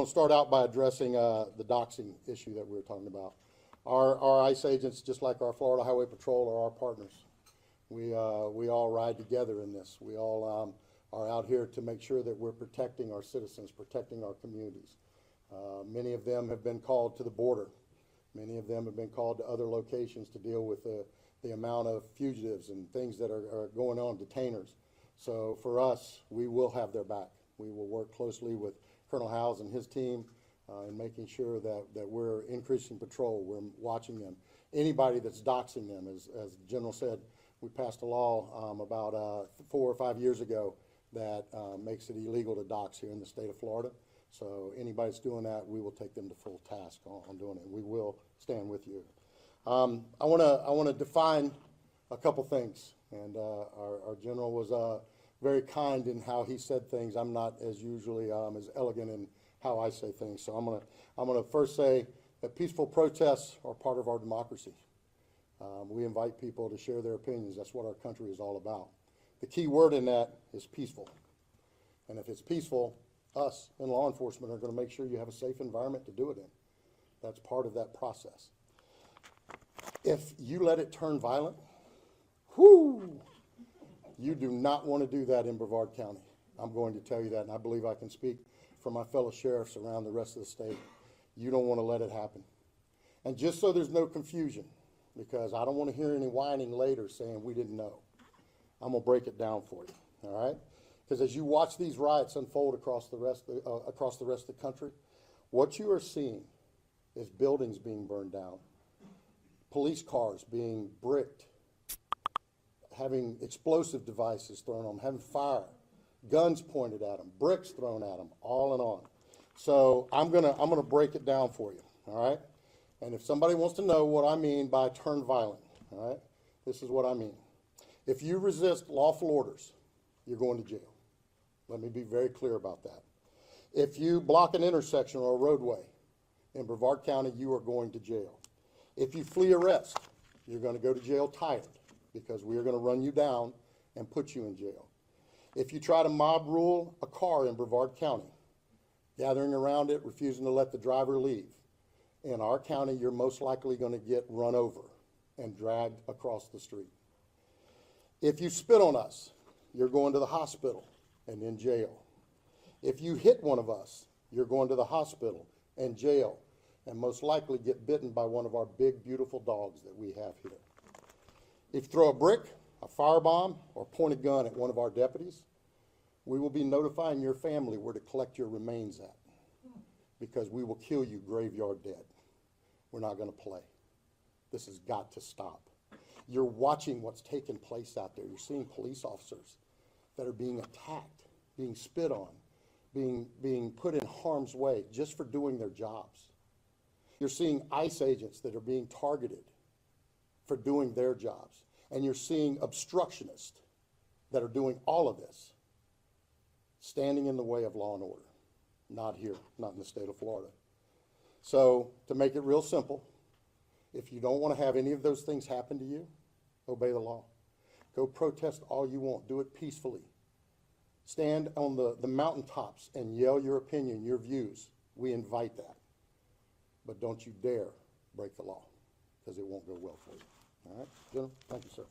I'll start out by addressing the doxing issue that we were talking about. Our ICE agents, just like our Florida Highway Patrol, are our partners. We all ride together in this. We all are out here to make sure that we're protecting our citizens, protecting our communities. Many of them have been called to the border. Many of them have been called to other locations to deal with the amount of fugitives and things that are going on, detainers. So for us, we will have their back. We will work closely with Colonel Howes and his team in making sure that we're increasing patrol, we're watching them. Anybody that's doxing them, as the General said, we passed a law about 4 or 5 years ago that makes it illegal to dox here in the state of Florida. So anybody that's doing that, we will take them to full task on doing it. We will stand with you. I want to define a couple things, and our General was very kind in how he said things. I'm not as usually as elegant in how I say things. So I'm gonna first say that peaceful protests are part of our democracy. We invite people to share their opinions. That's what our country is all about. The key word in that is peaceful. And if it's peaceful, us in law enforcement are going to make sure you have a safe environment to do it in. That's part of that process. If you let it turn violent, whoo, you do not want to do that in Brevard County. I'm going to tell you that, and I believe I can speak for my fellow sheriffs around the rest of the state. You don't want to let it happen. And just so there's no confusion, because I don't want to hear any whining later saying we didn't know, I'm going to break it down for you, all right? Because as you watch these riots unfold across the rest of the country, what you are seeing is buildings being burned down, police cars being bricked, having explosive devices thrown on them, having fire, guns pointed at them, bricks thrown at them, all and on. So I'm gonna break it down for you, all right? And if somebody wants to know what I mean by turn violent, all right, this is what I mean. If you resist lawful orders, you're going to jail. Let me be very clear about that. If you block an intersection or a roadway in Brevard County, you are going to jail. If you flee arrest, you're going to go to jail tired, because we are going to run you down and put you in jail. If you try to mob rule a car in Brevard County, gathering around it, refusing to let the driver leave, in our county, you're most likely going to get run over and dragged across the street. If you spit on us, you're going to the hospital and in jail. If you hit one of us, you're going to the hospital and jail, and most likely get bitten by one of our big, beautiful dogs that we have here. If you throw a brick, a firebomb, or point a gun at one of our deputies, we will be notifying your family where to collect your remains at, because we will kill you graveyard dead. We're not going to play. This has got to stop. You're watching what's taking place out there. You're seeing police officers that are being attacked, being spit on, being put in harm's way just for doing their jobs. You're seeing ICE agents that are being targeted for doing their jobs. And you're seeing obstructionists that are doing all of this, standing in the way of law and order. Not here, not in the state of Florida. So to make it real simple, if you don't want to have any of those things happen to you, obey the law. Go protest all you want. Do it peacefully. Stand on the mountaintops and yell your opinion, your views. We invite that. But don't you dare break the law, because it won't go well for you. All right, General? Thank you, sir.